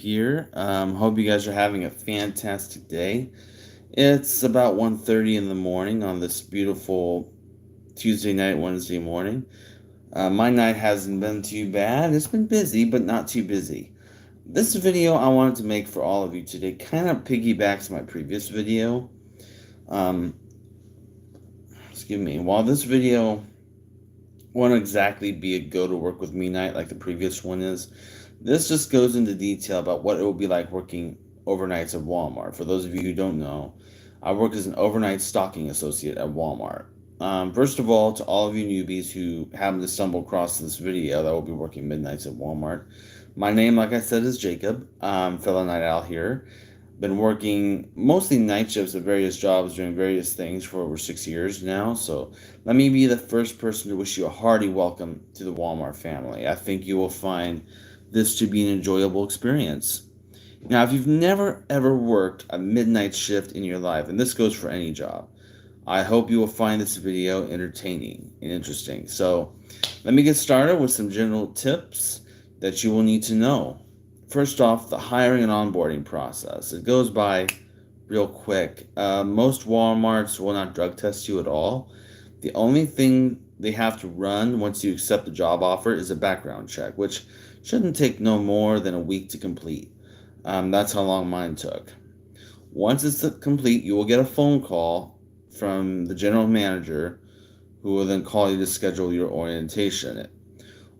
here. Hope you guys are having a fantastic day. It's about 1:30 in the morning on this beautiful Tuesday night, Wednesday morning. My night hasn't been too bad. It's been busy, but not too busy. This video I wanted to make for all of you today kind of piggybacks my previous video. Um, Excuse me. While this video won't exactly be a go to work with me night like the previous one is, this just goes into detail about what it will be like working overnights at Walmart. For those of you who don't know, I work as an overnight stocking associate at Walmart. First of all, to all of you newbies who happen to stumble across this video that will be working midnights at Walmart, my name, like I said, is Jacob, fellow night owl here. Been working mostly night shifts at various jobs doing various things for over 6 years now. So let me be the first person to wish you a hearty welcome to the Walmart family. I think you will find this to be an enjoyable experience. Now, if you've never ever worked a midnight shift in your life, and this goes for any job, I hope you will find this video entertaining and interesting. So let me get started with some general tips that you will need to know. First off, the hiring and onboarding process. It goes by real quick. Most Walmarts will not drug test you at all. The only thing they have to run once you accept the job offer is a background check, which shouldn't take no more than a week to complete. That's how long mine took. Once it's complete, you will get a phone call from the general manager who will then call you to schedule your orientation.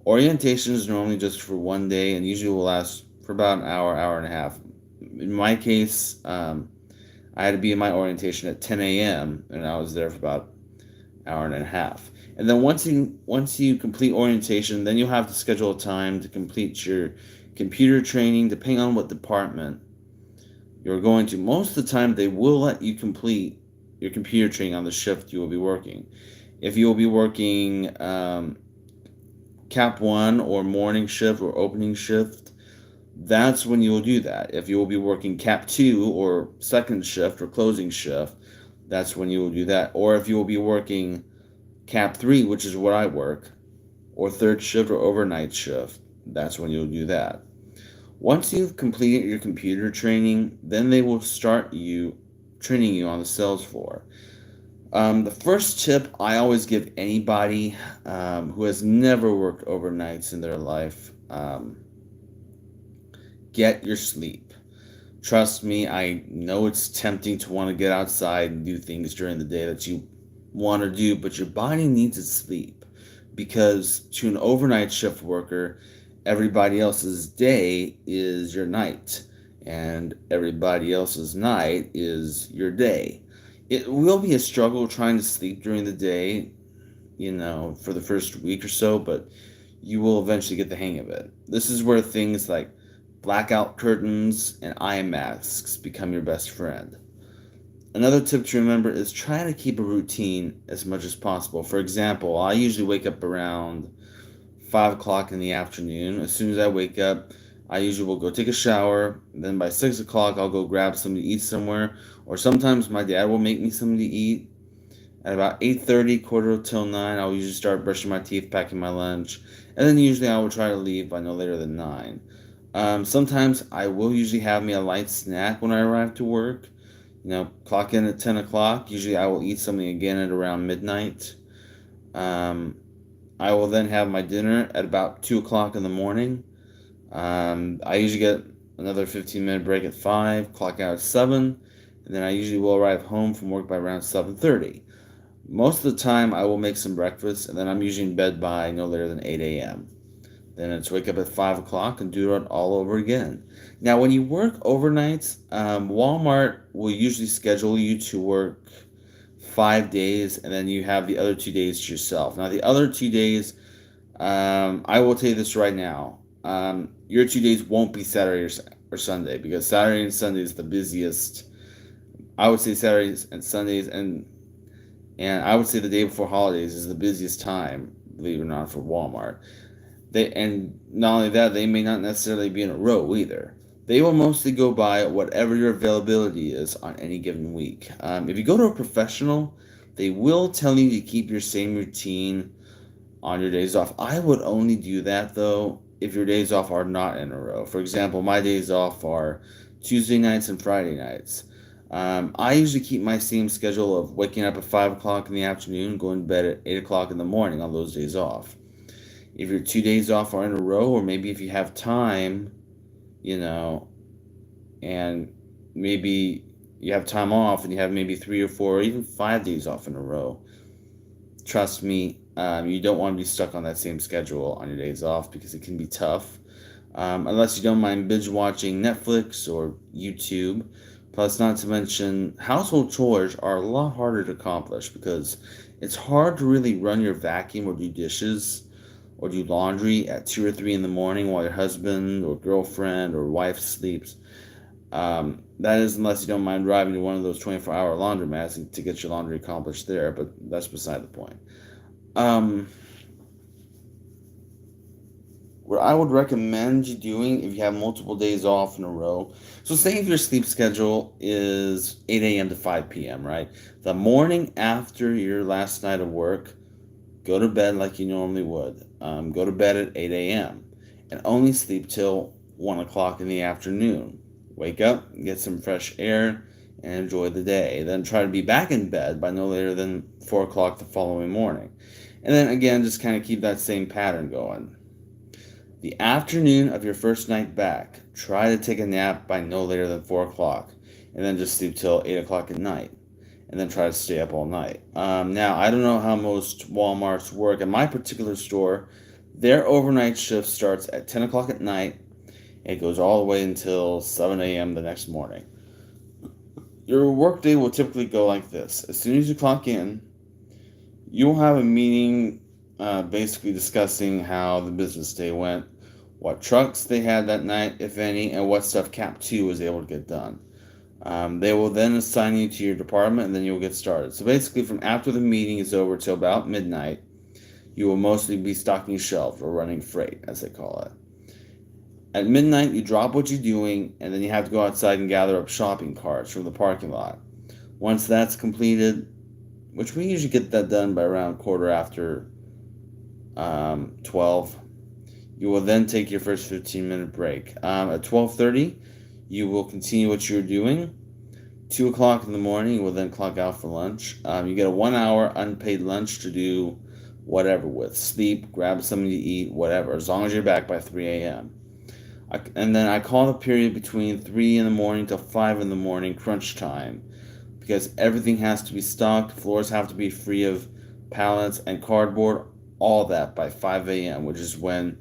Orientation is normally just for one day and usually will last for about an hour, hour and a half. In my case, I had to be in my orientation at 10 a.m. and I was there for about an hour and a half. And then once you complete orientation, then you'll have to schedule a time to complete your computer training, depending on what department you're going to. Most of the time, they will let you complete your computer training on the shift you will be working. If you will be working Cap 1 or morning shift or opening shift, that's when you will do that. If you will be working Cap 2 or second shift or closing shift, that's when you will do that. Or if you will be working Cap 3, which is what I work, or third shift or overnight shift, that's when you'll do that. Once you've completed your computer training, then they will start training you on the sales floor. The first tip I always give anybody who has never worked overnights in their life, get your sleep. Trust me, I know it's tempting to want to get outside and do things during the day that you want to do, but your body needs its sleep, because to an overnight shift worker, everybody else's day is your night, and everybody else's night is your day. It will be a struggle trying to sleep during the day, for the first week or so, but you will eventually get the hang of it. This is where things like blackout curtains and eye masks become your best friend. Another tip to remember is try to keep a routine as much as possible. For example, I usually wake up around 5 o'clock in the afternoon. As soon as I wake up, I usually will go take a shower. Then by 6 o'clock, I'll go grab something to eat somewhere. Or sometimes my dad will make me something to eat. At about 8:30, quarter till 9, I'll usually start brushing my teeth, packing my lunch. And then usually I will try to leave by no later than 9. Sometimes I will usually have me a light snack when I arrive to work. Clock in at 10 o'clock. Usually I will eat something again at around midnight. I will then have my dinner at about 2 o'clock in the morning. I usually get another 15-minute break at 5, clock out at 7, and then I usually will arrive home from work by around 7:30. Most of the time I will make some breakfast, and then I'm usually in bed by no later than 8 a.m. Then it's wake up at 5 o'clock and do it all over again. Now, when you work overnights, Walmart will usually schedule you to work 5 days, and then you have the other 2 days to yourself. Now, the other 2 days, I will tell you this right now. Your 2 days won't be Saturday or Sunday, because Saturday and Sunday is the busiest. I would say Saturdays and Sundays, and I would say the day before holidays is the busiest time, believe it or not, for Walmart. And not only that, they may not necessarily be in a row either. They will mostly go by whatever your availability is on any given week. If you go to a professional, they will tell you to keep your same routine on your days off. I would only do that, though, if your days off are not in a row. For example, my days off are Tuesday nights and Friday nights. I usually keep my same schedule of waking up at 5 o'clock in the afternoon, going to bed at 8 o'clock in the morning on those days off. If your 2 days off are in a row, or maybe if you have time, you know, and maybe you have time off and you have maybe 3 or 4 or even 5 days off in a row, trust me, you don't want to be stuck on that same schedule on your days off because it can be tough. Unless you don't mind binge watching Netflix or YouTube. Plus, not to mention, household chores are a lot harder to accomplish because it's hard to really run your vacuum or do dishes or do laundry at 2 or 3 in the morning while your husband or girlfriend or wife sleeps. That is, unless you don't mind driving to one of those 24-hour laundromats to get your laundry accomplished there, but that's beside the point. What I would recommend you doing if you have multiple days off in a row. So, say if your sleep schedule is 8 a.m. to 5 p.m., right? The morning after your last night of work, go to bed like you normally would. Go to bed at 8 a.m. and only sleep till 1 o'clock in the afternoon. Wake up, get some fresh air, and enjoy the day. Then try to be back in bed by no later than 4 o'clock the following morning. And then again, just kind of keep that same pattern going. The afternoon of your first night back, try to take a nap by no later than 4 o'clock, and then just sleep till 8 o'clock at night, and then try to stay up all night. Now, I don't know how most Walmarts work. At my particular store, their overnight shift starts at 10 o'clock at night. It goes all the way until 7 a.m. the next morning. Your workday will typically go like this. As soon as you clock in, you'll have a meeting basically discussing how the business day went, what trucks they had that night, if any, and what stuff Cap 2 was able to get done. They will then assign you to your department, and then you'll get started. So basically, from after the meeting is over till about midnight, you will mostly be stocking shelves or running freight, as they call it. At midnight, you drop what you're doing, and then you have to go outside and gather up shopping carts from the parking lot. Once that's completed, which we usually get that done by around quarter after 12, you will then take your first 15-minute break. At 12:30, you will continue what you're doing. 2 o'clock in the morning, you will then clock out for lunch. You get a 1 hour unpaid lunch to do whatever with. Sleep, grab something to eat, whatever, as long as you're back by 3 a.m. And then I call the period between 3 in the morning to 5 in the morning crunch time because everything has to be stocked, floors have to be free of pallets and cardboard, all that by 5 a.m., which is when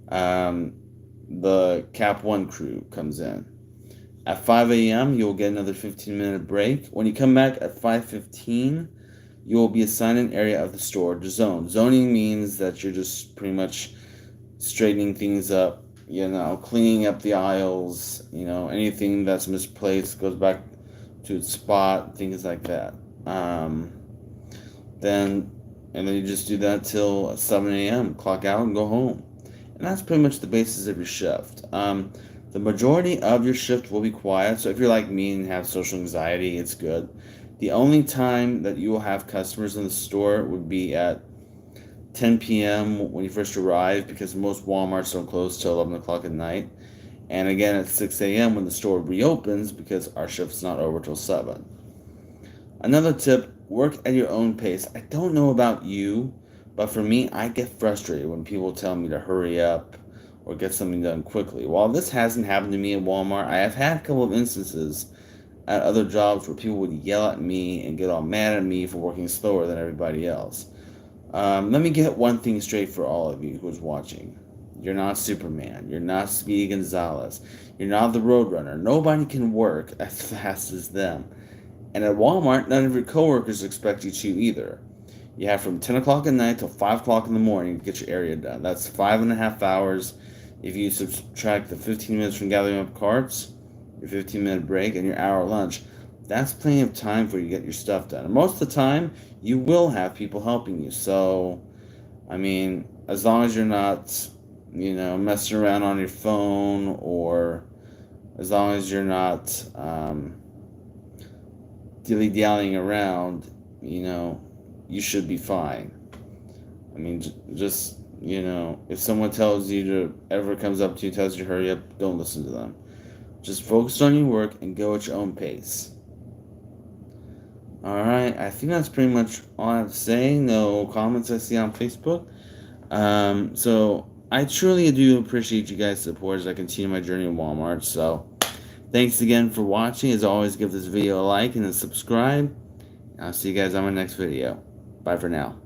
the Cap 1 crew comes in. At 5 a.m., you will get another 15-minute break. When you come back at 5:15, you will be assigned an area of the store to zone. Zoning means that you're just pretty much straightening things up, cleaning up the aisles, anything that's misplaced goes back to its spot, things like that. Then you just do that till 7 a.m., clock out and go home. And that's pretty much the basis of your shift. The majority of your shift will be quiet, so if you're like me and have social anxiety, it's good. The only time that you will have customers in the store would be at 10 p.m. when you first arrive, because most Walmarts don't close till 11 o'clock at night. And again at 6 a.m. when the store reopens, because our shift's not over till 7. Another tip, work at your own pace. I don't know about you, but for me, I get frustrated when people tell me to hurry up or get something done quickly. While this hasn't happened to me at Walmart, I have had a couple of instances at other jobs where people would yell at me and get all mad at me for working slower than everybody else. Let me get one thing straight for all of you who's watching. You're not Superman. You're not Speedy Gonzalez. You're not the Roadrunner. Nobody can work as fast as them. And at Walmart, none of your coworkers expect you to either. You have from 10 o'clock at night till 5 o'clock in the morning to get your area done. That's 5.5 hours. If you subtract the 15 minutes from gathering up carts, your 15-minute break, and your hour lunch, that's plenty of time for you to get your stuff done. And most of the time, you will have people helping you. So, as long as you're not, messing around on your phone, or as long as you're not dilly-dallying around, you should be fine. Just You know, if someone tells you to ever comes up to you, tells you to hurry up, don't listen to them. Just focus on your work and go at your own pace. Alright, I think that's pretty much all I have to say. No comments I see on Facebook. So I truly do appreciate you guys' support as I continue my journey in Walmart. So thanks again for watching. As always, give this video a like and a subscribe. I'll see you guys on my next video. Bye for now.